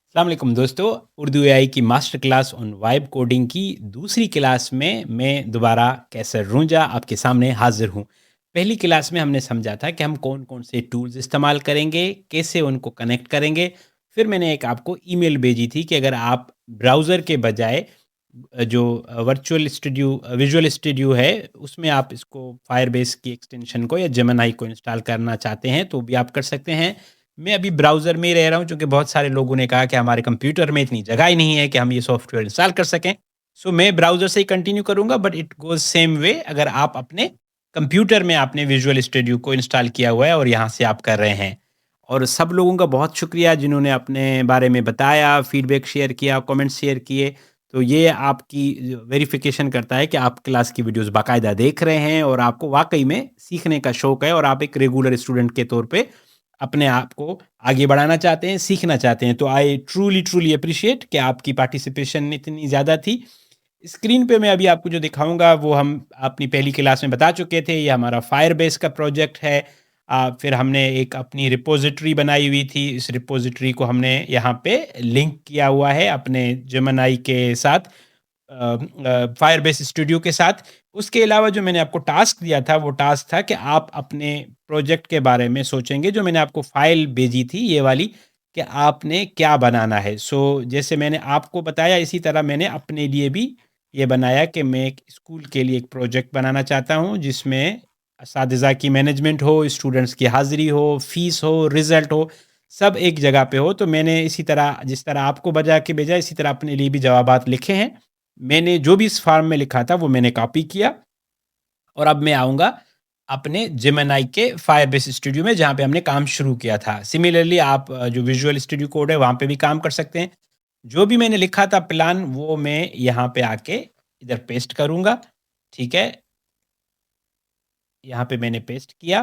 अस्सलाम वालेकुम दोस्तों। उर्दू एआई की master class on vibe coding की दूसरी क्लास में मैं दोबारा कैसर रूंजा आपके सामने हाजिर हूँ। पहली क्लास में हमने समझा था कि हम कौन कौन से टूल्स इस्तेमाल करेंगे, कैसे उनको कनेक्ट करेंगे। फिर मैंने एक आपको ईमेल भेजी थी कि अगर आप ब्राउज़र के बजाय जो वर्चुअल स्टूडियो विजुअल स्टूडियो है, उसमें आप इसको फायरबेस की एक्सटेंशन को या जेमिनी को इंस्टॉल करना चाहते हैं तो भी आप कर सकते हैं। मैं अभी ब्राउज़र में ही रह रहा हूँ, क्योंकि बहुत सारे लोगों ने कहा कि हमारे कंप्यूटर में इतनी जगह ही नहीं है कि हम ये सॉफ्टवेयर इंस्टॉल कर सकें। सो मैं ब्राउज़र से ही कंटिन्यू करूँगा, but it goes same way अगर आप अपने कंप्यूटर में आपने विजुअल स्टूडियो को इंस्टॉल किया हुआ है और यहाँ से आप कर रहे हैं। और सब लोगों का बहुत शुक्रिया जिन्होंने अपने बारे में बताया, फीडबैक शेयर किया, कमेंट्स शेयर किए। तो ये आपकी वेरिफिकेशन करता है कि आप क्लास की वीडियोज़ बाकायदा देख रहे हैं और आपको वाक़ई में सीखने का शौक है और आप एक रेगुलर स्टूडेंट के तौर पे अपने आप को आगे बढ़ाना चाहते हैं, सीखना चाहते हैं। तो आई ट्रूली, ट्रूली एप्रिशिएट कि आपकी पार्टिसिपेशन इतनी ज़्यादा थी। स्क्रीन पे मैं अभी आपको जो दिखाऊँगा वो हम अपनी पहली क्लास में बता चुके थे। ये हमारा फायरबेस का प्रोजेक्ट है। फिर हमने एक अपनी रिपॉज़िटरी बनाई हुई थी। इस रिपॉज़िटरी को हमने यहाँ पे लिंक किया हुआ है अपने जेमिनी के साथ, फायरबेस स्टूडियो के साथ। उसके अलावा जो मैंने आपको टास्क दिया था, वो टास्क था कि आप अपने प्रोजेक्ट के बारे में सोचेंगे। जो मैंने आपको फ़ाइल भेजी थी ये वाली, कि आपने क्या बनाना है। सो जैसे मैंने आपको बताया, इसी तरह मैंने अपने लिए भी ये बनाया कि मैं एक स्कूल के लिए एक प्रोजेक्ट बनाना चाहता हूँ, जिसमें असातिज़ा की मैनेजमेंट हो, स्टूडेंट्स की हाज़िरी हो, फ़ीस हो, रिज़ल्ट हो, सब एक जगह पे हो। तो मैंने इसी तरह, जिस तरह आपको बजा के भेजा, इसी तरह अपने लिए भी जवाबात लिखे हैं। मैंने जो भी इस फॉर्म में लिखा था वो मैंने कॉपी किया और अब मैं आऊँगा अपने जेमिनी के फायरबेस स्टूडियो में, जहाँ पे हमने काम शुरू किया था। सिमिलरली आप जो विजुअल स्टूडियो कोड है वहाँ पे भी काम कर सकते हैं। जो भी मैंने लिखा था प्लान, वो मैं यहाँ पे आके इधर पेस्ट करूँगा, ठीक है? यहाँ पे मैंने पेस्ट किया,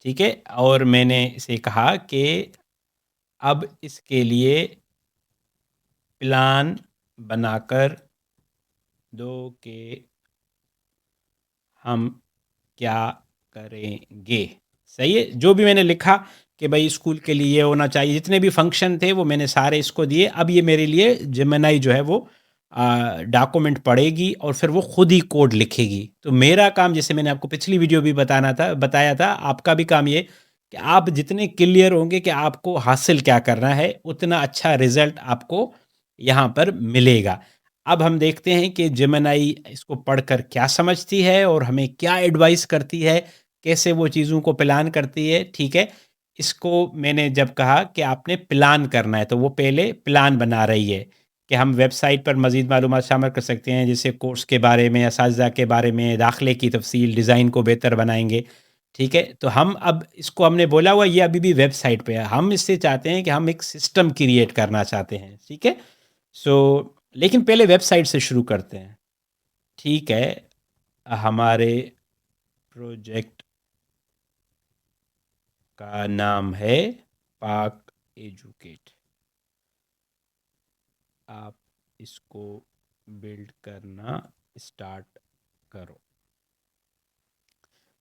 ठीक है? और मैंने इसे कहा कि अब इसके लिए प्लान बनाकर दो कि हम क्या करेंगे। सही है? जो भी मैंने लिखा कि भई स्कूल के लिए ये होना चाहिए, जितने भी फ़ंक्शन थे वो मैंने सारे इसको दिए। अब ये मेरे लिए जेमिनी जो है वो डॉक्यूमेंट पढ़ेगी और फिर वो खुद ही कोड लिखेगी। तो मेरा काम, जैसे मैंने आपको पिछली वीडियो भी बताया था, आपका भी काम ये कि आप जितने क्लियर होंगे कि आपको हासिल क्या करना है, उतना अच्छा रिज़ल्ट आपको यहाँ पर मिलेगा। अब हम देखते हैं कि जेमिनी इसको पढ़कर क्या समझती है और हमें क्या एडवाइस करती है, कैसे वो चीज़ों को प्लान करती है, ठीक है? इसको मैंने जब कहा कि आपने प्लान करना है, तो वो पहले प्लान बना रही है कि हम वेबसाइट पर मज़ीद मालूमात शामिल कर सकते हैं, जैसे कोर्स के बारे में, असातिज़ा के बारे में, दाखिले की तफ़सील, डिज़ाइन को बेहतर बनाएँगे, ठीक है? तो हम अब इसको हमने बोला हुआ ये अभी भी वेबसाइट पे है। हम इससे चाहते हैं कि हम एक सिस्टम क्रिएट करना चाहते हैं, ठीक है? सो लेकिन पहले वेबसाइट से शुरू करते हैं। ठीक है, हमारे प्रोजेक्ट का नाम है पाक एजुकेट। आप इसको बिल्ड करना स्टार्ट करो।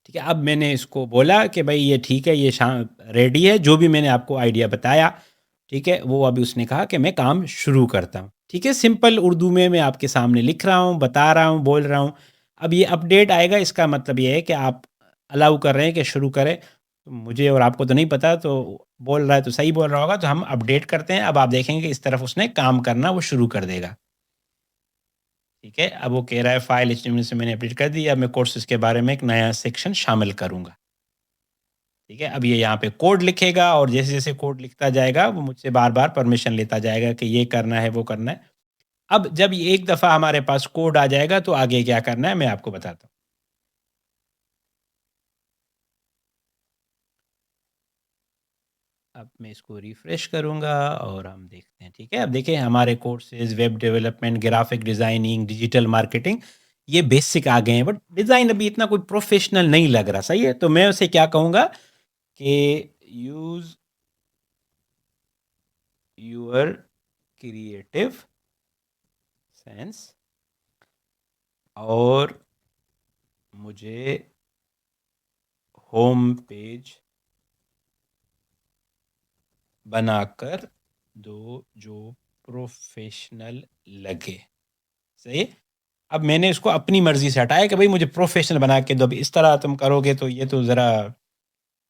ठीक है, अब मैंने इसको बोला कि भाई ये ठीक है, ये रेडी है, जो भी मैंने आपको आइडिया बताया, ठीक है, वो अभी उसने कहा कि मैं काम शुरू करता हूँ। ठीक है, सिंपल उर्दू में मैं आपके सामने लिख रहा हूँ, बता रहा हूँ, बोल रहा हूँ। अब ये अपडेट आएगा, इसका मतलब ये है कि आप अलाउ कर रहे हैं कि शुरू करें। तो मुझे और आपको तो नहीं पता, तो बोल रहा है तो सही बोल रहा होगा, तो हम अपडेट करते हैं। अब आप देखेंगे इस तरफ उसने काम करना वो शुरू कर देगा। ठीक है, अब वो कह रहा है फाइल एचटीएमएल से मैंने अपडेट कर दी, अब मैं कोर्सेज़ के बारे में एक नया सेक्शन शामिल करूँगा। ठीक है, अब ये यहाँ पे कोड लिखेगा और जैसे-जैसे कोड लिखता जाएगा, वो मुझसे बार-बार परमिशन लेता जाएगा कि ये करना है, वो करना है। अब जब ये एक दफ़ा हमारे पास कोड आ जाएगा, तो आगे क्या करना है, मैं आपको बताता हूँ। अब मैं इसको रिफ्रेश करूँगा और हम देखते हैं, ठीक है? अब देखिए हमारे courses web development, graphic designing, digital marketing, ये बेसिक आ गए हैं, बट डिज़ाइन अभी इतना कोई प्रोफ़ेशनल नहीं लग रहा, सही है? तो मैं उसे क्या कहूँगा कि यूज़ योर क्रिएटिव सेंस और मुझे होम पेज बनाकर दो जो प्रोफेशनल लगे। सही है? अब मैंने इसको अपनी मर्जी से हटाया कि भाई मुझे प्रोफेशनल बना के दो। अब इस तरह तुम करोगे तो ये तो ज़रा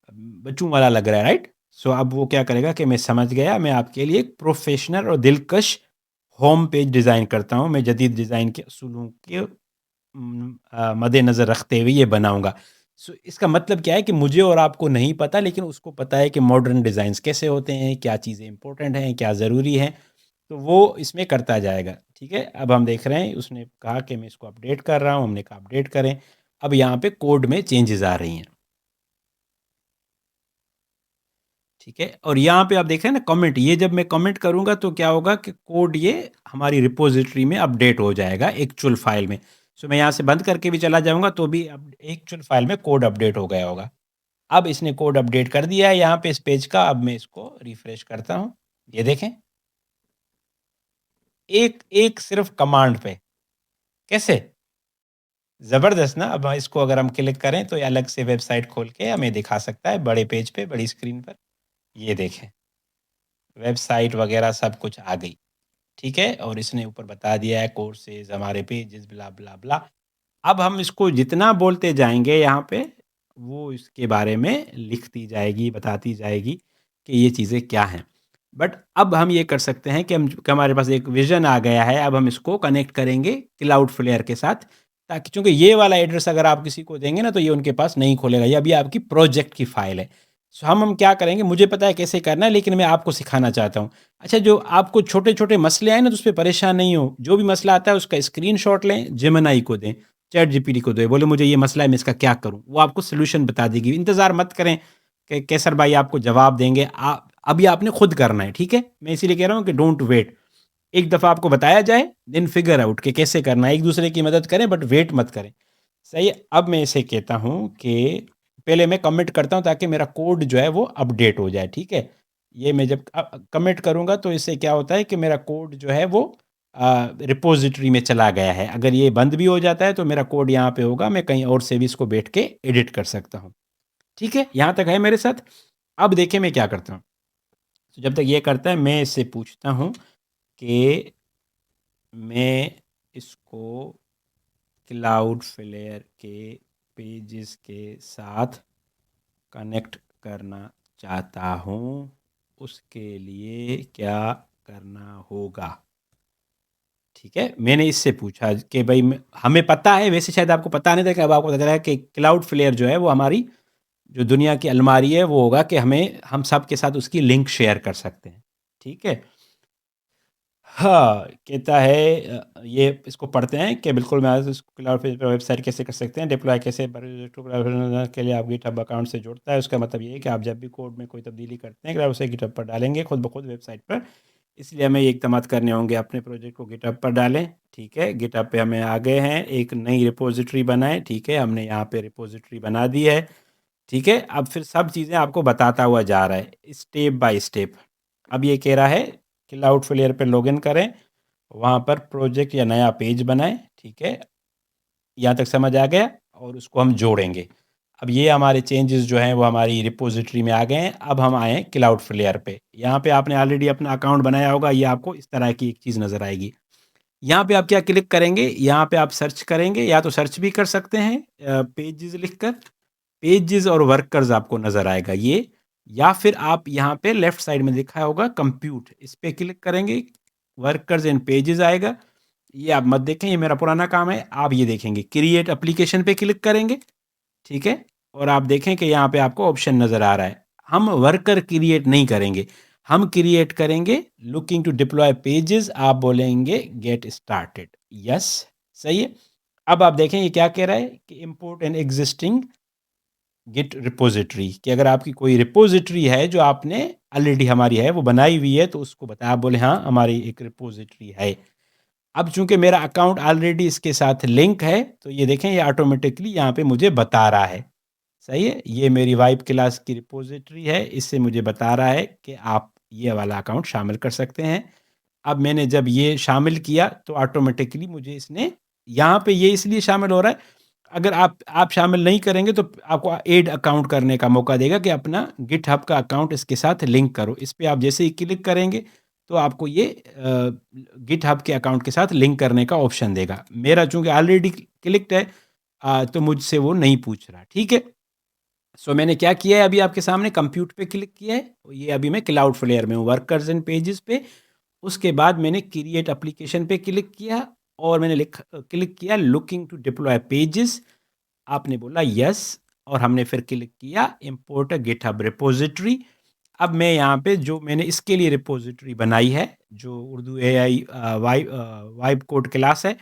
बच्चों वाला लग रहा है, राइट? सो अब वो क्या करेगा कि मैं समझ गया, मैं आपके लिए एक प्रोफेशनल और दिलकश होम पेज डिज़ाइन करता हूँ। मैं जदीद डिज़ाइन के असूलों के मद्देनज़र रखते हुए ये बनाऊँगा। सो इसका मतलब क्या है कि मुझे और आपको नहीं पता, लेकिन उसको पता है कि मॉडर्न डिज़ाइन्स कैसे होते हैं, क्या चीज़ें इम्पोर्टेंट हैं, क्या ज़रूरी हैं, तो वो इसमें करता जाएगा। ठीक है? अब हम देख रहे हैं, उसने कहा कि मैं इसको अपडेट कर रहा हूँ, हमने कहा अपडेट करें। अब यहाँ पे कोड में चेंजेज़ आ रही हैं। ठीक है? और यहाँ पे आप देख रहे हैं ना कमेंट, ये जब मैं कमेंट करूँगा तो क्या होगा कि कोड ये हमारी रिपॉज़िटरी में अपडेट हो जाएगा एक्चुअल फ़ाइल में। सो मैं यहाँ से बंद करके भी चला जाऊँगा तो भी अब एक्चुअल फ़ाइल में कोड अपडेट हो गया होगा। अब इसने कोड अपडेट कर दिया है यहाँ पे इस पेज का। अब मैं इसको रिफ्रेश करता हूँ। ये देखें, एक एक सिर्फ़ कमांड पे। कैसे? ज़बरदस्त ना? अब इसको अगर हम क्लिक करें तो ये अलग से वेबसाइट खोल के हमें दिखा सकता है बड़े पेज पे, बड़ी स्क्रीन पर। ये देखें, वेबसाइट वग़ैरह सब कुछ आ गई। ठीक है? और इसने ऊपर बता दिया है कोर्सेज़, हमारे पेजेज़, ब्ला, ब्ला, ब्ला। अब हम इसको जितना बोलते जाएँगे यहाँ पे, वो इसके बारे में लिखती जाएगी, बताती जाएगी कि ये चीज़ें क्या हैं। बट अब हम ये कर सकते हैं कि हमारे पास एक विज़न आ गया है, अब हम इसको कनेक्ट करेंगे क्लाउडफ्लेयर के साथ, ताकि चूँकि ये वाला एड्रेस अगर आप किसी को देंगे ना, तो ये उनके पास नहीं खुलेगा। ये अभी आपकी प्रोजेक्ट की फ़ाइल है। सो हम क्या करेंगे, मुझे पता है कैसे करना है, लेकिन मैं आपको सिखाना चाहता हूँ। अच्छा, जो आपको छोटे-छोटे मसले आए ना, तो उसपे परेशान नहीं हो। जो भी मसला आता है उसका स्क्रीनशॉट लें, जेमिनी को दें, चैट जीपीटी को दें, बोले मुझे ये मसला है, मैं इसका क्या करूँ? वो आपको सॉल्यूशन बता देगी। इंतज़ार मत करें कि कैसर भाई आपको जवाब देंगे। अभी आपने खुद करना है, ठीक है? मैं इसीलिए कह रहा हूँ कि डोंट वेट। एक दफ़ा आपको बताया जाए, देन फिगर आउट कि कैसे करना है। एक-दूसरे की मदद करें बट वेट मत करें। सही है? अब मैं इसे कहता हूँ कि पहले मैं कमिट करता हूँ ताकि मेरा कोड जो है वो अपडेट हो जाए, ठीक है? ये मैं जब कमिट करूँगा तो इससे क्या होता है कि मेरा कोड जो है वो रिपॉज़िटरी में चला गया है। अगर ये बंद भी हो जाता है तो मेरा कोड यहाँ पे होगा, मैं कहीं और से भी इसको बैठ के एडिट कर सकता हूँ। ठीक है? यहाँ तक है मेरे साथ? अब देखिए मैं क्या करता हूँ। तो जब तक ये करता है मैं इससे पूछता हूँ कि मैं इसको क्लाउडफ्लेयर के पेजेस के साथ कनेक्ट करना चाहता हूँ, उसके लिए क्या करना होगा? ठीक है? मैंने इससे पूछा कि भई हमें पता है, वैसे शायद आपको पता नहीं था कि अब आपको लग रहा है कि क्लाउडफ्लेयर जो है वो हमारी जो दुनिया की अलमारी है वो होगा कि हम सब के साथ उसकी लिंक शेयर कर सकते हैं। ठीक है? हाँ, कहता है ये इसको पढ़ते हैं कि बिल्कुल मैं आज इसको क्लाउड पे वेबसाइट कैसे कर सकते हैं, डिप्लॉय कैसे के लिए आप गिटहब अकाउंट से जोड़ता है। उसका मतलब ये है कि आप जब भी कोड में कोई तब्दीली करते हैं, अगर आप उसे गिटहब पर डालेंगे खुद ब खुद वेबसाइट पर। इसलिए हमें ये इक़दामात करने होंगे, अपने प्रोजेक्ट को गिटहब पर डालें, ठीक है? गिटहब पे हमें आ गए हैं, एक नई रिपॉज़िटरी बनाएँ, ठीक है? हमने यहाँ पे रिपॉज़िटरी बना दी है, ठीक है? अब फिर सब चीज़ें आपको बताता हुआ जा रहा है, स्टेप बाय स्टेप। अब ये कह रहा है क्लाउडफ्लेयर पे लॉगिन करें, वहाँ पर प्रोजेक्ट या नया पेज बनाएँ, ठीक है? यहाँ तक समझ आ गया? और उसको हम जोड़ेंगे। अब ये हमारे चेंजेज़ जो हैं वो हमारी रिपॉज़िटरी में आ गए हैं। अब हम आए हैं क्लाउडफ्लेयर पे। यहाँ पे आपने ऑलरेडी अपना अकाउंट बनाया होगा, ये आपको इस तरह की एक चीज़ नज़र आएगी। यहाँ पे आप क्या क्लिक करेंगे, यहाँ पे आप सर्च करेंगे, या तो सर्च भी कर सकते हैं पेजेज़ लिखकर, पेजेज़ और वर्कर्स आपको नज़र आएगा ये, या फिर आप यहाँ पे लेफ्ट साइड में लिखा होगा कंप्यूट, इस पे क्लिक करेंगे, वर्कर्स एंड पेजेज़ आएगा। ये आप मत देखें, ये मेरा पुराना काम है, आप ये देखेंगे। क्रिएट एप्लीकेशन पे क्लिक करेंगे, ठीक है? और आप देखें कि यहाँ पे आपको ऑप्शन नज़र आ रहा है। हम वर्कर क्रिएट नहीं करेंगे, हम क्रिएट करेंगे लुकिंग टू डिप्लॉय पेजेज़, आप बोलेंगे गेट स्टार्टेड। यस, सही है। अब आप देखें ये क्या कह रहा है कि import an existing git repository, कि अगर आपकी कोई रिपॉजिटरी है जो आपने ऑलरेडी हमारी है वो बनाई हुई है, तो उसको बताया, आप बोले हाँ हमारी एक रिपॉजिटरी है। अब चूंकि मेरा अकाउंट ऑलरेडी इसके साथ लिंक है, तो ये देखें ये ऑटोमेटिकली यहाँ पे मुझे बता रहा है। सही है, ये मेरी वाइब क्लास की रिपॉजिटरी है, इससे मुझे बता रहा है कि आप ये वाला अकाउंट शामिल कर सकते हैं। अब मैंने जब ये शामिल किया तो ऑटोमेटिकली मुझे इसने यहाँ पे, ये इसलिए शामिल हो रहा है, अगर आप शामिल नहीं करेंगे तो आपको ऐड अकाउंट करने का मौका देगा कि अपना गिटहब का अकाउंट इसके साथ लिंक करो। इस पे आप जैसे ही क्लिक करेंगे तो आपको ये गिटहब के अकाउंट के साथ लिंक करने का ऑप्शन देगा। मेरा चूँकि ऑलरेडी क्लिक्ड है तो मुझसे वो नहीं पूछ रहा, ठीक है? सो मैंने क्या किया है, अभी आपके सामने कंप्यूट पे क्लिक किया है। ये अभी मैं क्लाउडफ्लेयर में हूँ, वर्कर्स एंड पेजेस पे। उसके बाद मैंने क्रिएट एप्लीकेशन पे क्लिक किया और मैंने क्लिक किया लुकिंग टू डिप्लॉय पेजेस। आपने बोला यस और हमने फिर क्लिक किया इंपोर्ट अ गिटहब रिपोजिटरी। अब मैं यहाँ पे जो मैंने इसके लिए रिपोजिटरी बनाई है, जो Urdu AI vibe code class है,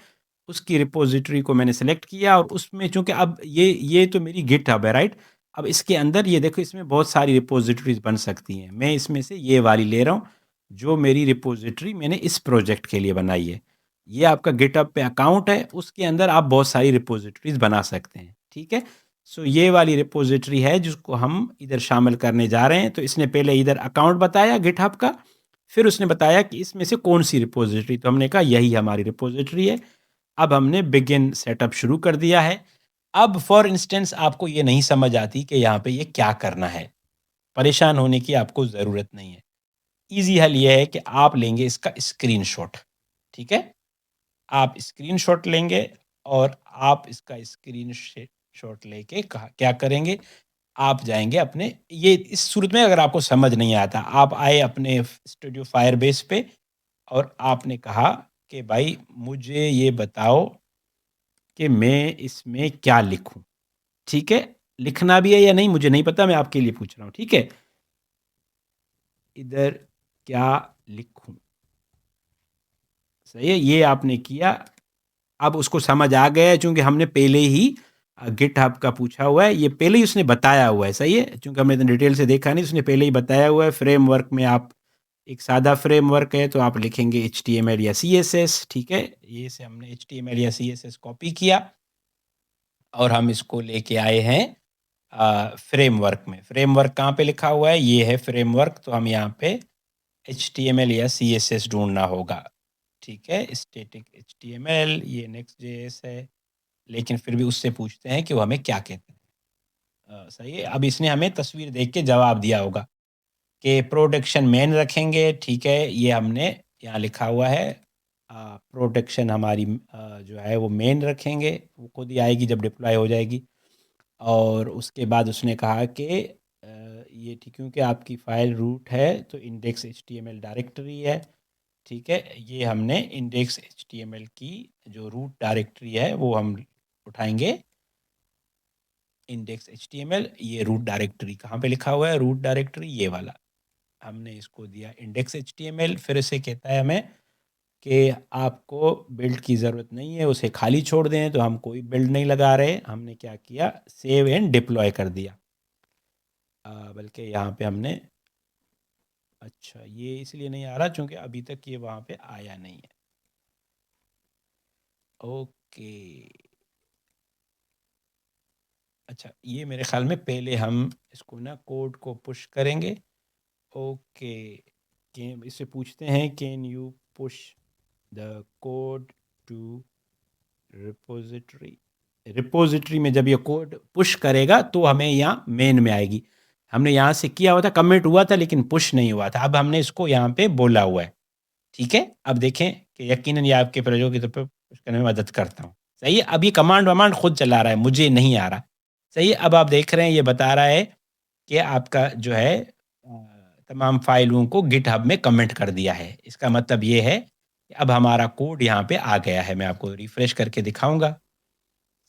उसकी रिपोजिटरी को मैंने सेलेक्ट किया और उसमें चूँकि अब ये तो मेरी गिटहब है, राइट? अब इसके अंदर ये देखो, इसमें बहुत सारी रिपोजिटरीज़ बन सकती हैं। मैं इसमें से ये वाली ले रहा हूँ, जो मेरी रिपोजिटरी मैंने इस प्रोजेक्ट के लिए बनाई है। ये आपका गिटहब पे अकाउंट है, उसके अंदर आप बहुत सारी रिपोजिटरीज़ बना सकते हैं, ठीक है? सो ये वाली रिपोजिटरी है जिसको हम इधर शामिल करने जा रहे हैं। तो इसने पहले इधर अकाउंट बताया गिटहब का, फिर उसने बताया कि इसमें से कौन-सी रिपोजिटरी, तो हमने कहा यही हमारी रिपोजिटरी है। अब हमने बिगिन सेटअप शुरू कर दिया है। अब फॉर इंस्टेंस आपको ये नहीं समझ आती कि यहाँ पे ये क्या करना है, परेशान होने की आपको ज़रूरत नहीं है। ईज़ी हल ये है कि आप लेंगे इसका स्क्रीनशॉट, ठीक है? आप स्क्रीनशॉट लेंगे और आप इसका शॉट लेके कहा क्या करेंगे, आप जाएँगे अपने, ये इस सूरत में अगर आपको समझ नहीं आता, आप आए अपने स्टूडियो फायरबेस पे और आपने कहा कि भाई मुझे ये बताओ कि मैं इसमें क्या लिखूँ? ठीक है? लिखना भी है या नहीं मुझे नहीं पता, मैं आपके लिए पूछ रहा हूँ, ठीक है? इधर क्या लिखूँ? सही है, ये आपने किया। अब उसको समझ आ गया है चूँकि हमने पहले ही गिटहब का पूछा हुआ है, ये पहले ही उसने बताया हुआ है, सही है? चूँकि हमने इतने डिटेल से देखा नहीं, उसने पहले ही बताया हुआ है। फ्रेमवर्क में आप, एक सादा फ्रेमवर्क है तो आप लिखेंगे एचटीएमएल या सीएसएस, ठीक है? ये से हमने एचटीएमएल या सीएसएस कॉपी किया और हम इसको लेके आए हैं फ्रेमवर्क में। फ्रेमवर्क कहाँ पे लिखा हुआ है? ये है फ्रेमवर्क, तो हम यहाँ पे एचटीएमएल या सीएसएस ढूँढना होगा, ठीक है? स्टैटिक एचटीएमएल, ये नेक्स्ट जेएस है, लेकिन फिर भी उससे पूछते हैं कि वो हमें क्या कहते हैं। सही है। अब इसने हमें तस्वीर देख के जवाब दिया होगा कि प्रोटेक्शन मेन रखेंगे, ठीक है? ये हमने यहाँ लिखा हुआ है प्रोटेक्शन हमारी जो है वो मेन रखेंगे, वो खुद ही आएगी जब डिप्लॉय हो जाएगी। और उसके बाद उसने कहा कि ये ठीक, क्योंकि आपकी फ़ाइल रूट है तो इंडेक्स एचटीएमएल डायरेक्टरी है, ठीक है? ये हमने इंडेक्स एचटीएमएल की जो रूट डायरेक्टरी है वो हम उठाएँगे। इंडेक्स एचटीएमएल, ये रूट डायरेक्टरी कहाँ पे लिखा हुआ है? रूट डायरेक्टरी ये वाला। हमने इसको दिया इंडेक्स एचटीएमएल, फिर से कहता है हमें कि आपको बिल्ड की ज़रूरत नहीं है, उसे खाली छोड़ दें, तो हम कोई बिल्ड नहीं लगा रहे। हमने क्या किया, सेव एंड डिप्लॉय कर दिया। बल्कि यहाँ पे हमने, अच्छा ये इसलिए नहीं आ रहा क्योंकि अभी तक ये वहाँ पे आया नहीं है। ओके, अच्छा ये मेरे ख्याल में पहले हम इसको ना कोड को पुश करेंगे। ओके, इससे पूछते हैं can you push the code to repository. Repository में जब ये कोड पुश करेगा तो हमें यहाँ मेन में आएगी। हमने यहाँ से किया हुआ था, कमिट हुआ था लेकिन पुश नहीं हुआ था। अब हमने इसको यहाँ पे बोला हुआ है, ठीक है? अब देखें कि यकीनन ये आपके प्रयोजों की तो पे पुश करने में मदद करता हूँ। सही है? अब ये कमांड-वमांड खुद चला रहा है, मुझे नहीं आ रहा। सही है? अब आप देख रहे हैं ये बता रहा है कि आपका जो है तमाम फ़ाइलों को गिटहब में कमिट कर दिया है। इसका मतलब ये है कि अब हमारा कोड यहाँ पे आ गया है। मैं आपको रिफ्रेश करके दिखाऊँगा।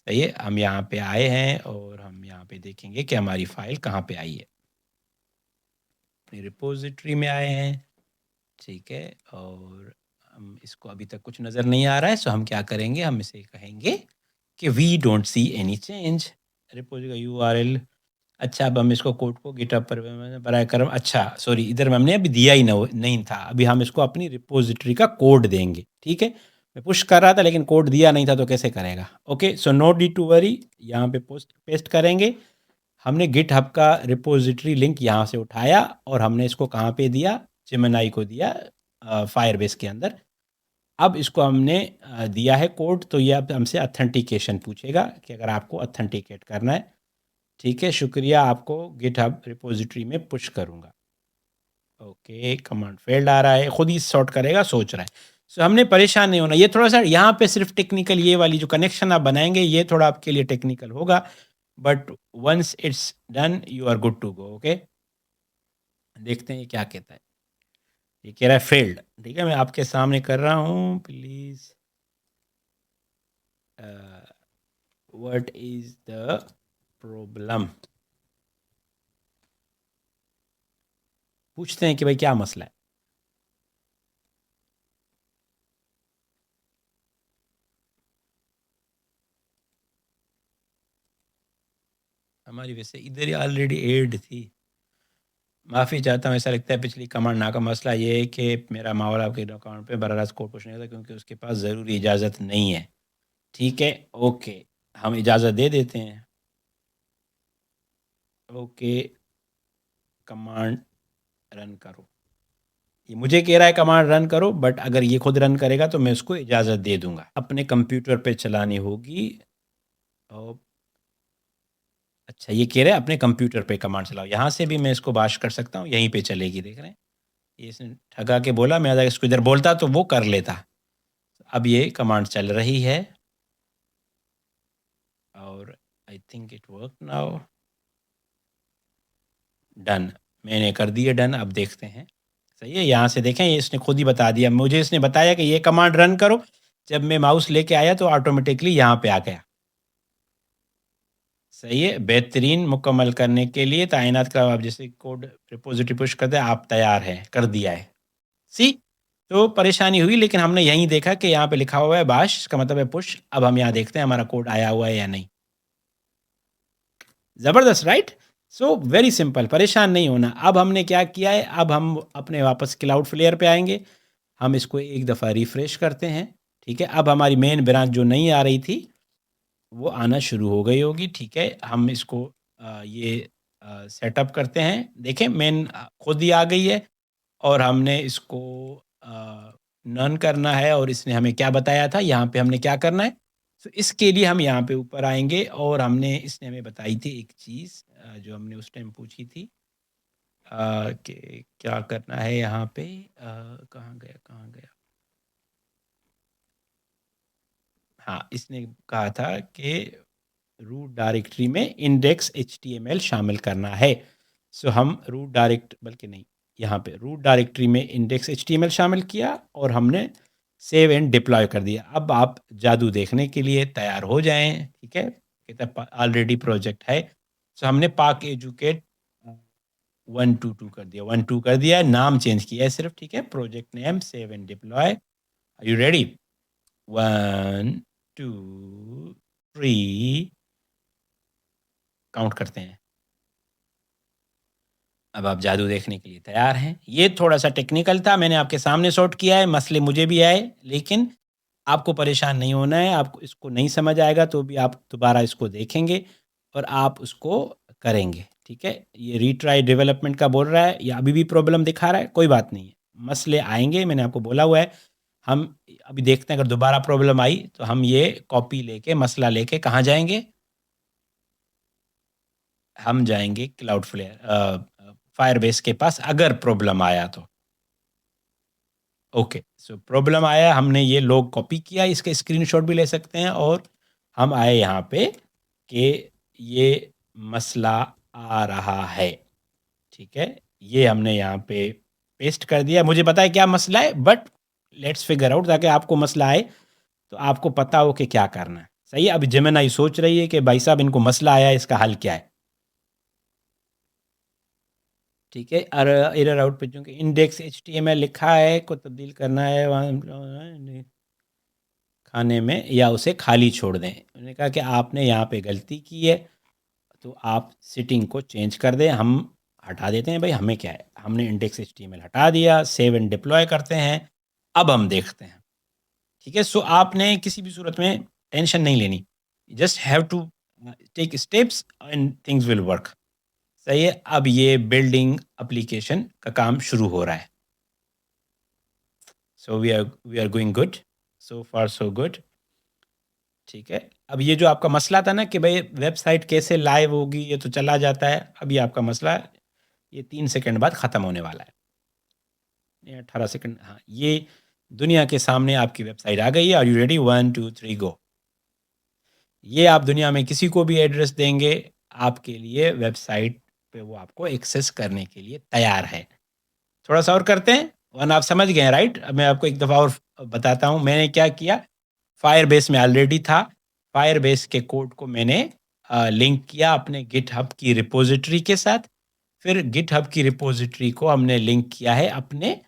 सही है? हम यहाँ पे आए हैं और हम यहाँ पे देखेंगे कि हमारी फ़ाइल कहाँ पे आई है। अपनी रिपॉज़िटरी में आए हैं, ठीक है? और हम इसको अभी तक कुछ नज़र नहीं आ रहा है, सो हम क्या करेंगे, हम इसे कहेंगे कि we don't see any change. Repository का यूआरएल, अच्छा अब हम इसको कोड को गिटहब पर बराए करम, अच्छा सॉरी इधर में हमने अभी दिया ही नहीं था। अभी हम इसको अपनी रिपॉज़िटरी का कोड देंगे, ठीक है? मैं पुश कर रहा था लेकिन कोड दिया नहीं था तो कैसे करेगा? Okay, so no need to worry, यहाँ पे पेस्ट करेंगे। हमने गिटहब का रिपॉज़िटरी लिंक यहाँ से उठाया और हमने इसको कहाँ पे दिया? जेमिनी को दिया फायरबेस के अंदर। अब इसको हमने दिया है कोड, तो ये अब हमसे ऑथेंटिकेशन पूछेगा कि अगर आपको ऑथेंटिकेट करना है। ठीक है, शुक्रिया, आपको गिटहब रिपोजिटरी में पुश करूँगा। ओके, कमांड फेल्ड आ रहा है, खुद ही सॉर्ट करेगा, सोच रहा है। सो हमने परेशान नहीं होना। ये थोड़ा-सा यहाँ पे सिर्फ टेक्निकल, ये वाली जो कनेक्शन आप बनाएँगे ये थोड़ा आपके लिए टेक्निकल होगा, but once it's done you are good to go. Okay, देखते हैं ये क्या कहता है। ये कह रहा है फेल्ड। ठीक है, मैं आपके सामने कर रहा हूँ, please what is the problem? पूछते हैं कि भाई क्या मसला है? हमारी वैसे इधर ही ऑलरेडी एड थी। माफ़ी चाहता हूँ, ऐसा लगता है पिछली कमांड ना का मसला ये है कि मेरा मामला आपके अकाउंट पे बराह रास्त कोड पुश नहीं होता क्योंकि उसके पास ज़रूरी इजाज़त नहीं है। ठीक है, ओके, हम इजाज़त दे देते हैं। ओके, कमांड रन करो। ये मुझे कह रहा है कमांड रन करो, बट अगर ये खुद रन करेगा तो मैं उसको इजाज़त दे दूँगा। अपने कंप्यूटर पे चलानी होगी। और अच्छा, ये कह रहा है अपने कंप्यूटर पे कमांड चलाओ। यहाँ से भी मैं इसको बाश कर सकता हूँ, यहीं पे चलेगी, देख रहे हैं? ये इसने ठगा के बोला, मैं अगर इसको इधर बोलता तो वो कर लेता। अब ये कमांड चल रही है और I think it work now. Done, मैंने कर दिया डन। अब देखते हैं, सही है? यहाँ से देखें, ये इसने खुद ही बता दिया, मुझे इसने बताया कि ये कमांड रन करो। जब मैं माउस लेके आया तो ऑटोमेटिकली यहाँ पे आ गया। सही है, बेहतरीन। मुकम्मल करने के लिए तैनात का आप जैसे कोड रिपोजिटरी पुश करते हैं, आप तैयार हैं, कर दिया है। सी, तो परेशानी हुई, लेकिन हमने यहीं देखा कि यहाँ पे लिखा हुआ है बाश, इसका मतलब है पुश। अब हम यहाँ देखते हैं हमारा कोड आया हुआ है या नहीं। ज़बरदस्त, राइट? सो वेरी सिंपल, परेशान नहीं होना। अब हमने क्या किया है, अब हम अपने वापस क्लाउड फ्लेयर पे आएँगे। हम इसको एक दफ़ा रिफ्रेश करते हैं। ठीक है, अब हमारी मेन ब्रांच जो नहीं आ रही थी, वो आना शुरू हो गई होगी। ठीक है, हम इसको ये सेटअप करते हैं। देखें, मेन खुद ही आ गई है और हमने इसको नन करना है और इसने हमें क्या बताया था, यहाँ पे हमने क्या करना है। तो इसके लिए हम यहाँ पे ऊपर आएँगे और हमने इसने हमें बताई थी एक चीज़ जो हमने उस टाइम पूछी थी कि क्या करना है यहाँ पे। कहाँ गया, कहाँ गया? हाँ, इसने कहा था कि रूट डायरेक्टरी में इंडेक्स एचटीएमएल शामिल करना है। सो हम रूट डायरेक्ट बल्कि नहीं, यहाँ पे रूट डायरेक्टरी में इंडेक्स एचटीएमएल शामिल किया और हमने सेव एंड डिप्लॉय कर दिया। अब आप जादू देखने के लिए तैयार हो जाएं। ठीक है, कहता ऑलरेडी प्रोजेक्ट है। सो हमने पाक एजुकेट 122 कर दिया, 12 कर दिया है, नाम चेंज किया है सिर्फ। ठीक है, project name, save and deploy. Are you ready? 1 2 3, count करते हैं। अब आप जादू देखने के लिए तैयार हैं। ये थोड़ा-सा टेक्निकल था, मैंने आपके सामने सॉर्ट किया है, मसले मुझे भी आए, लेकिन आपको परेशान नहीं होना है। आपको इसको नहीं समझ आएगा तो भी आप दोबारा इसको देखेंगे और आप उसको करेंगे। ठीक है? ये रीट्राई डेवलपमेंट का बोल रहा है या अभी भी प्रॉब्लम दिखा रहा है, कोई बात नहीं है। मसले आएँगे, मैंने आपको बोला हुआ है। हम अभी देखते हैं, अगर दोबारा प्रॉब्लम आई तो हम ये कॉपी लेके, मसला लेके कहाँ जाएँगे? हम जाएँगे क्लाउडफ्लेयर फायरबेस के पास, अगर प्रॉब्लम आया तो। ओके, सो प्रॉब्लम आया, हमने ये लोग कॉपी किया, इसका स्क्रीनशॉट भी ले सकते हैं और हम आए यहाँ पे कि ये मसला आ रहा है। ठीक है, ये हमने यहाँ पे पेस्ट कर दिया। मुझे पता है क्या मसला है, बट लेट्स फिगर आउट, ताकि आपको मसला आए तो आपको पता हो कि क्या करना है। सही है, अभी जेमिनी सोच रही है कि भाई साहब इनको मसला आया है, इसका हल क्या है। ठीक है, और एरर आउट पे चूँकि इंडेक्स एचटीएमएल लिखा है को तब्दील करना है वहाँ खाने में, या उसे खाली छोड़ दें। उन्होंने कहा कि आपने यहाँ पे गलती की है, तो आप सेटिंग को चेंज कर दें। हम हटा देते हैं, भाई हमें क्या है, हमने इंडेक्स एचटीएमएल हटा दिया, सेव एंड डिप्लॉय करते हैं। अब हम देखते हैं। ठीक है, सो आपने किसी भी सूरत में टेंशन नहीं लेनी, just have to take steps and things will work. सही है, अब ये बिल्डिंग एप्लीकेशन का काम शुरू हो रहा है। So we are going good. So far so good. ठीक है। अब ये जो आपका मसला था ना कि भाई वेबसाइट कैसे लाइव होगी, ये तो चला जाता है। अब ये आपका मसला ये 3 सेकंड बाद ख़त्म होने वाला है। ये 18 सेकंड, हाँ, ये दुनिया के सामने आपकी वेबसाइट आ गई है। Are you ready? 1 2 3 गो। ये आप दुनिया में किसी को भी एड्रेस देंगे, आपके लिए वेबसाइट पे वो आपको एक्सेस करने के लिए तैयार है। थोड़ा-सा और करते हैं, वरना आप समझ गए हैं, राइट? अब मैं आपको एक दफ़ा और बताता हूँ, मैंने क्या किया, फायरबेस में ऑलरेडी था। फायरबेस के कोड को मैंने लिंक किया अपने गिटहब की रिपॉज़िटरी के साथ। फिर गिटहब की रिपॉज़िटरी को हमने लिंक किया है अपने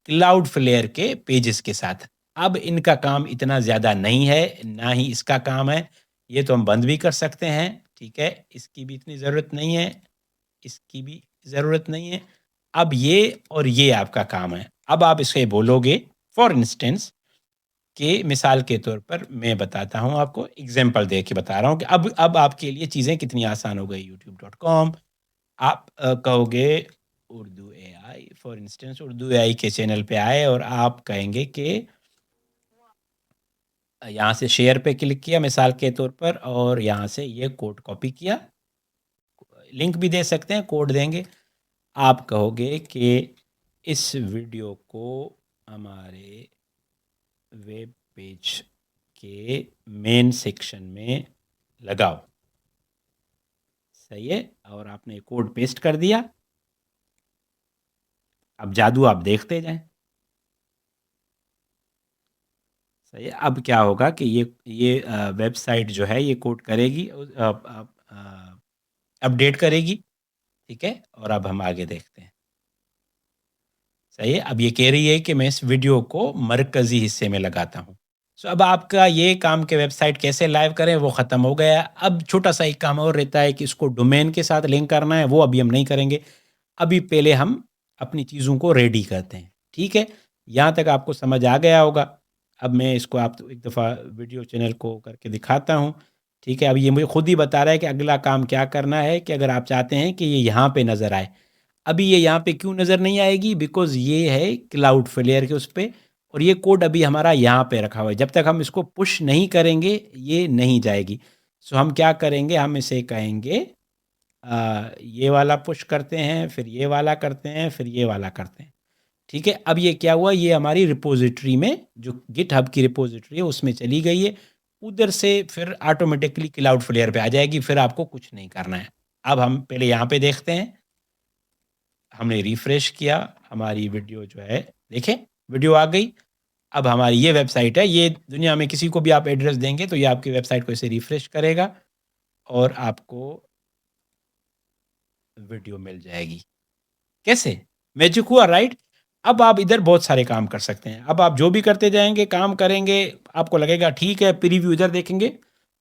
क्लाउडफ्लेयर के पेजेस के साथ। अब इनका काम इतना ज़्यादा नहीं है, ना ही इसका काम है। ये तो हम बंद भी कर सकते हैं, ठीक है? इसकी भी इतनी ज़रूरत नहीं है, इसकी भी ज़रूरत नहीं है। अब ये और ये आपका काम है। अब आप इसे बोलोगे, फॉर इंस्टेंस, कि मिसाल के तौर पर मैं बताता हूँ आपको, एग्ज़ाम्पल दे के बता रहा हूँ कि अब आपके लिए चीज़ें कितनी आसान हो गई। यूट्यूब.com, आप कहोगे Urdu AI, for instance Urdu AI के चैनल पे आए और आप कहेंगे कि यहाँ से शेयर पे क्लिक किया मिसाल के तौर पर, और यहाँ से ये कोड कॉपी किया। लिंक भी दे सकते हैं, कोड देंगे। आप कहोगे कि इस वीडियो को हमारे वेब पेज के मेन सेक्शन में लगाओ। सही है? और आपने कोड पेस्ट कर दिया। अब जादू आप देखते जाएं। सही है। अब क्या होगा कि ये वेबसाइट जो है ये कोड करेगी, अपडेट करेगी। ठीक है, और अब हम आगे देखते हैं। सही है। अब ये कह रही है कि मैं इस वीडियो को मरकज़ी हिस्से में लगाता हूँ। सो अब आपका ये काम कि वेबसाइट कैसे लाइव करें वो ख़त्म हो गया है। अब छोटा-सा एक काम और रहता है कि इसको डोमेन के साथ लिंक करना है, वो अभी हम नहीं करेंगे। अभी पहले हम अपनी चीज़ों को रेडी करते हैं। ठीक है? यहाँ तक आपको समझ आ गया होगा। अब मैं इसको आप एक दफ़ा वीडियो चैनल को करके दिखाता हूँ। ठीक है? अब ये मुझे खुद ही बता रहा है कि अगला काम क्या करना है, कि अगर आप चाहते हैं कि ये यहाँ पे नज़र आए। अभी ये यहाँ पे क्यों नज़र नहीं आएगी? बिकॉज़ ये है क्लाउडफ्लेयर के उस पे, और ये कोड अभी हमारा यहाँ पे रखा हुआ है। जब तक हम इसको पुश नहीं करेंगे, ये नहीं जाएगी। सो हम क्या करेंगे, हम इसे कहेंगे ये वाला पुश करते हैं, फिर ये वाला करते हैं, फिर ये वाला करते हैं। ठीक है? अब ये क्या हुआ, ये हमारी रिपॉज़िटरी में, जो गिटहब की रिपॉज़िटरी है उसमें चली गई है। उधर से फिर ऑटोमैटिकली क्लाउडफ्लेयर पे आ जाएगी, फिर आपको कुछ नहीं करना है। अब हम पहले यहाँ पे देखते हैं। हमने रिफ्रेश किया, हमारी वीडियो जो है, देखें, वीडियो आ गई। अब हमारी ये वेबसाइट है, ये दुनिया में किसी को भी आप एड्रेस देंगे तो ये आपकी वेबसाइट को ऐसे रिफ्रेश करेगा और आपको वीडियो मिल जाएगी। कैसे? मैजिक हुआ, राइट? अब आप इधर बहुत सारे काम कर सकते हैं। अब आप जो भी करते जाएँगे, काम करेंगे, आपको लगेगा ठीक है, प्रीव्यू इधर देखेंगे,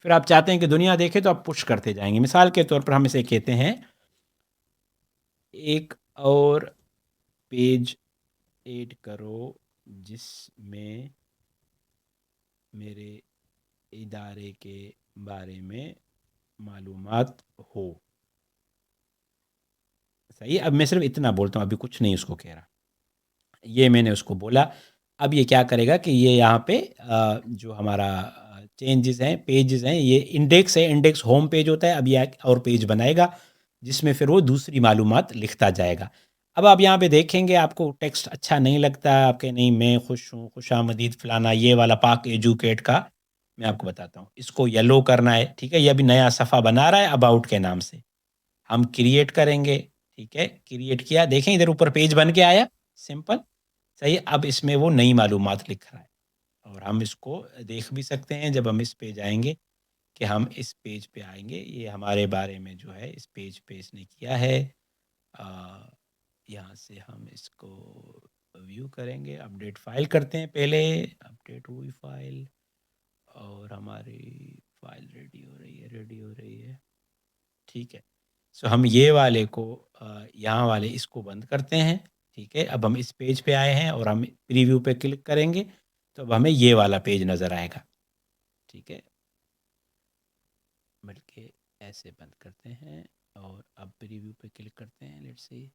फिर आप चाहते हैं कि दुनिया देखे तो आप पुश करते जाएँगे। मिसाल के तौर पर हम इसे कहते हैं, एक और पेज ऐड करो जिसमें मेरे इदारे के बारे में मालूमात हो। सही है? अब मैं सिर्फ़ इतना बोलता हूँ, अभी कुछ नहीं उसको कह रहा। ये मैंने उसको बोला। अब ये क्या करेगा कि ये यहाँ पे जो हमारा चेंजेज़ हैं, पेजेज़ हैं, ये इंडेक्स है, इंडेक्स होम पेज होता है। अब ये एक और पेज बनाएगा, जिसमें फिर वो दूसरी मालूमात लिखता जाएगा। अब आप यहाँ पे देखेंगे, आपको टेक्स्ट अच्छा नहीं लगता, आप कहें नहीं मैं खुश हूँ, खुशामदीद फलाना, ये वाला पाक एजुकेट का मैं आपको बताता हूँ। इसको येलो करना है, ठीक है? ये अभी नया सफ़ा बना रहा है अबाउट के नाम से। हम क्रिएट करेंगे, ठीक है? क्रिएट किया, देखें इधर ऊपर पेज बन के आया, सिंपल। सही है? अब इसमें वो नई मालूमात लिख रहा है, और हम इसको देख भी सकते हैं जब हम इस पे जाएँगे, कि हम इस पेज पे आएँगे, ये हमारे बारे में जो है इस पेज पे इसने किया है। अ, यहाँ से हम इसको व्यू करेंगे, अपडेट फ़ाइल करते हैं पहले, अपडेट हुई फ़ाइल, और हमारी फ़ाइल रेडी हो रही है, रेडी हो रही है। ठीक है। सो हम ये वाले को यहाँ वाले इसको बंद करते हैं, ठीक है? अब हम इस पेज पे आए हैं और हम प्रीव्यू पे क्लिक करेंगे, तो अब हमें ये वाला पेज नज़र आएगा, ठीक है? बल्कि ऐसे बंद करते हैं और अब प्रीव्यू पे क्लिक करते हैं, लेट्स सी।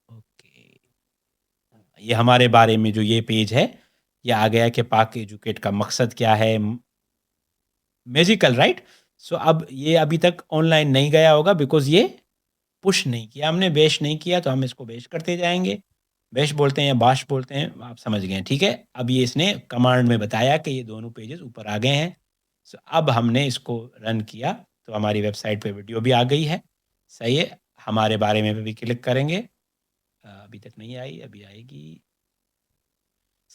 ओके, ये हमारे बारे में जो ये पेज है, ये आ गया कि पाक एजुकेट का मकसद क्या है? Magical, right? सो अब ये अभी तक ऑनलाइन नहीं गया होगा बिकॉज़ ये पुश नहीं किया हमने, बैश नहीं किया, तो हम इसको बैश करते जाएँगे। बैश बोलते हैं या बाश बोलते हैं, आप समझ गए, ठीक है? अब ये इसने कमांड में बताया कि ये दोनों पेजेज़ ऊपर आ गए हैं। सो अब हमने इसको रन किया, तो हमारी वेबसाइट पे वीडियो भी आ गई है। सही है? हमारे बारे में भी क्लिक करेंगे। अभी तक नहीं आई, अभी आएगी।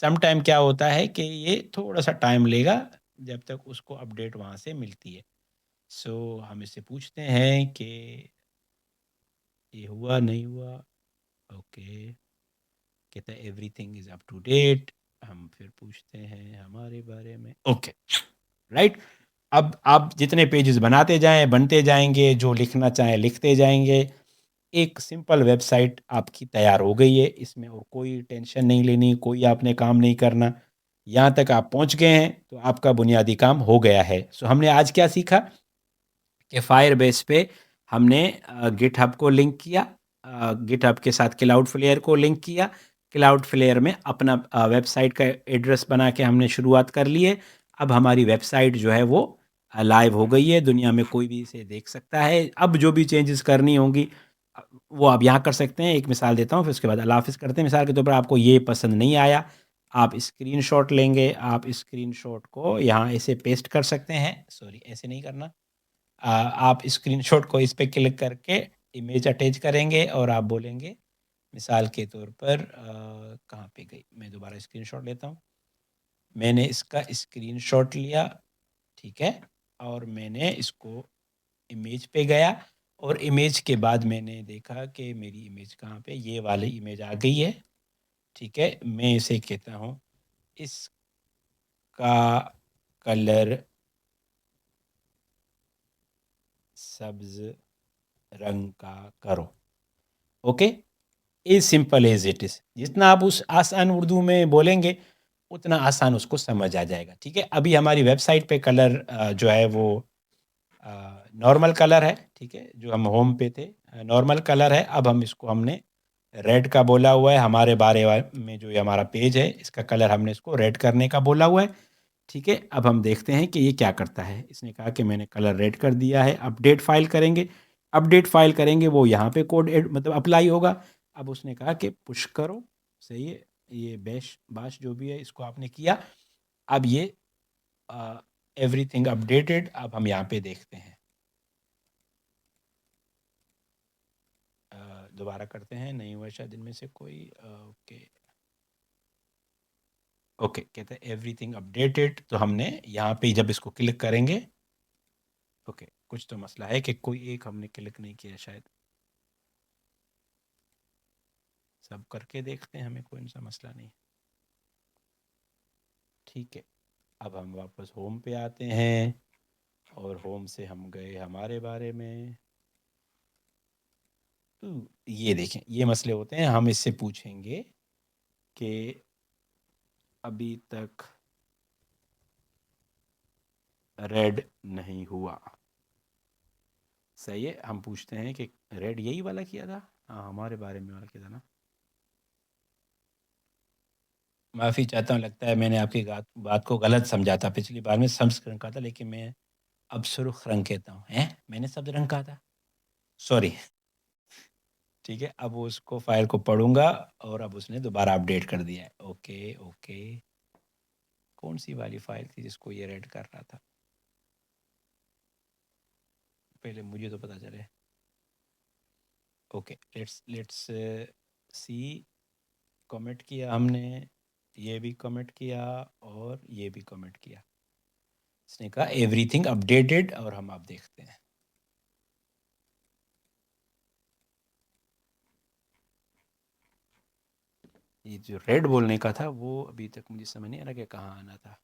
सम टाइम क्या होता है कि ये थोड़ा-सा टाइम लेगा, जब तक उसको अपडेट वहाँ से मिलती है। सो हम इससे पूछते हैं कि ये हुआ, नहीं हुआ? ओके, कहता है everything is up to date. हम फिर पूछते हैं हमारे बारे में, ओके, राइट? अब आप जितने पेजेज़ बनाते जाएँ, बनते जाएँगे, जो लिखना चाहें लिखते जाएँगे। एक सिंपल वेबसाइट आपकी तैयार हो गई है, इसमें और कोई टेंशन नहीं लेनी, कोई आपने काम नहीं करना। यहाँ तक आप पहुँच गए हैं, तो आपका बुनियादी काम हो गया है। सो हमने आज क्या सीखा कि फायरबेस पे हमने गिटहब को लिंक किया, गिटहब के साथ क्लाउडफ्लेयर को लिंक किया, क्लाउडफ्लेयर में अपना वेबसाइट का एड्रेस बना के हमने शुरुआत कर ली है। अब हमारी वेबसाइट जो है वो लाइव हो गई है, दुनिया में कोई भी इसे देख सकता है। अब जो भी चेंजेस करनी होंगी वो आप यहाँ कर सकते हैं। एक मिसाल देता हूँ, फिर उसके बाद अल्लाह हाफ़िज़ करते हैं। मिसाल के तौर पर आपको ये पसंद नहीं आया, आप स्क्रीनशॉट लेंगे, आप स्क्रीनशॉट को यहाँ ऐसे पेस्ट कर सकते हैं, सॉरी ऐसे नहीं करना। आप स्क्रीनशॉट को इस पे क्लिक करके इमेज अटैच करेंगे और आप बोलेंगे, मिसाल के तौर पर कहाँ पे गई? मैं दोबारा स्क्रीनशॉट लेता हूँ। मैंने इसका स्क्रीनशॉट लिया, ठीक है? और मैंने इसको इमेज पे गया और इमेज के बाद मैंने देखा कि मेरी इमेज कहाँ पे, ये वाली इमेज आ गई है, ठीक है? मैं इसे कहता हूँ, इसका कलर सब्ज़ रंग का करो, okay? Is simple as it is. जितना आप उस आसान उर्दू में बोलेंगे, उतना आसान उसको समझ आ जाएगा, ठीक है? अभी हमारी वेबसाइट पे कलर जो है वो नॉर्मल कलर है, ठीक है? जो हम होम पे थे, नॉर्मल कलर है। अब हम इसको हमने रेड का बोला हुआ है, हमारे बारे में जो ये हमारा पेज है, इसका कलर हमने इसको रेड करने का बोला हुआ है, ठीक है? अब हम देखते हैं कि ये क्या करता है। इसने कहा कि मैंने कलर रेड कर दिया है, अपडेट फ़ाइल करेंगे। अपडेट फ़ाइल करेंगे, वो यहाँ पे कोड मतलब अप्लाई होगा। अब उसने कहा कि पुश करो, सही है? ये बैश बाश जो भी है, इसको आपने किया। अब ये एवरीथिंग अपडेटेड। अब हम यहाँ पे देखते हैं। दोबारा करते हैं, नहीं हुआ शायद इनमें से कोई। ओके, ओके, कहते हैं एवरीथिंग अपडेटेड। तो हमने यहाँ पे जब इसको क्लिक करेंगे, ओके, कुछ तो मसला है कि कोई एक हमने क्लिक नहीं किया शायद। सब करके देखते हैं, हमें कोई सा मसला नहीं, ठीक है? अब हम वापस होम पे आते हैं और होम से हम गए हमारे बारे में। तो ये देखें, ये मसले होते हैं। हम इससे पूछेंगे कि अभी तक रेड नहीं हुआ, सही है? हम पूछते हैं कि रेड यही वाला किया था? हाँ, हमारे बारे में वाला किया था ना? माफ़ी चाहता हूँ, लगता है मैंने आपकी बात को गलत समझा था। पिछली बार में सब्ज़ रंग कहा था, लेकिन मैं अब सुर्ख रंग कहता हूँ। हैं? मैंने सब्ज़ रंग कहा था? सॉरी, ठीक है? अब उसको फ़ाइल को पढ़ूँगा और अब उसने दोबारा अपडेट कर दिया है। Okay, okay. कौन-सी वाली फ़ाइल थी जिसको ये रेड कर रहा था? पहले मुझे तो पता चले। Okay, let's let's see. Commit किया हमने, ये भी कमिट किया और ये भी कमिट किया। इसने कहा एवरीथिंग अपडेटेड और हम अब देखते हैं। ये जो रेड बोलने का था वो अभी तक मुझे समझ नहीं आ रहा कि कहाँ आना था।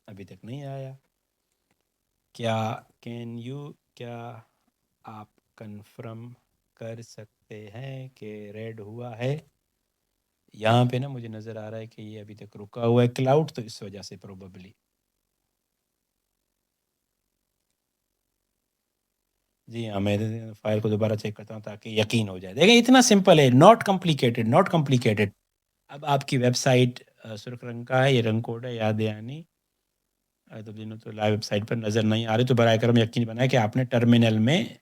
अभी तक नहीं आया। क्या क्या आप कंफर्म कर सकते हैं कि रेड हुआ है? यहाँ पे ना मुझे नज़र आ रहा है कि ये अभी तक रुका हुआ है क्लाउड, तो इस वजह से प्रोबेबली। जी हाँ, मैं फ़ाइल को दोबारा चेक करता हूँ ताकि यकीन हो जाए। देखिए इतना सिंपल है, नॉट कॉम्प्लिकेटेड, नॉट कॉम्प्लिकेटेड। अब आपकी वेबसाइट सुर्ख रंग का है, ये रंग कोड है याद दयानी। तो दिनों तो लाइव वेबसाइट पर नज़र नहीं आ रही, तो बराए करम यकीन बनाएँ कि आपने टर्मिनल में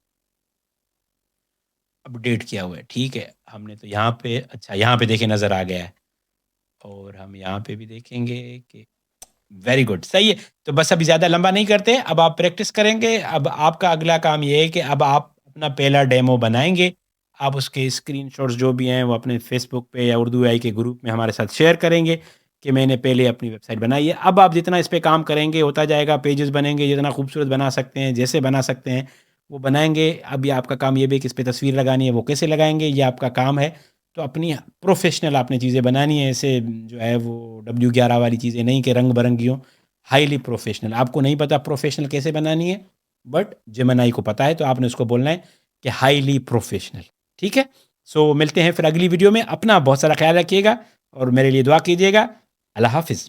अपडेट किया हुआ है, ठीक है। हमने तो यहाँ पे अच्छा यहाँ पे देखिए नज़र आ गया है और हम यहाँ पे भी देखेंगे कि वेरी गुड, सही है। तो बस अभी ज़्यादा लंबा नहीं करते, अब आप प्रैक्टिस करेंगे। अब आपका अगला काम ये है कि अब आप अपना पहला डेमो बनाएँगे। आप उसके स्क्रीनशॉट्स जो भी हैं, वो अपने फ़ेसबुक पे या उर्दू एआई के ग्रुप में हमारे साथ शेयर करेंगे कि मैंने पहले अपनी वेबसाइट बनाई है। अब आप जितना इस पे काम करेंगे, होता जाएगा, पेजेज़ बनेंगे, जितना खूबसूरत बना सकते हैं, जैसे बना सकते हैं, वो बनाएँगे। अब ये आपका काम ये भी है कि इस पे तस्वीर लगानी है, वो कैसे लगाएँगे, ये आपका काम है। तो अपनी प्रोफ़ेशनल आपने चीज़ें बनानी है, ऐसे जो है वो W11 वाली चीज़ें नहीं कि रंग-बिरंगी हों, हाइली प्रोफ़ेशनल। आपको नहीं पता प्रोफ़ेशनल कैसे बनानी है, बट जेमिनी को पता है, तो आपने उसको बोलना है कि हाइली प्रोफ़ेशनल, ठीक है? सो मिलते हैं फिर अगली वीडियो में। अपना बहुत सारा ख़्याल रखिएगा और मेरे लिए दुआ कीजिएगा। अल्लाह हाफ़िज़।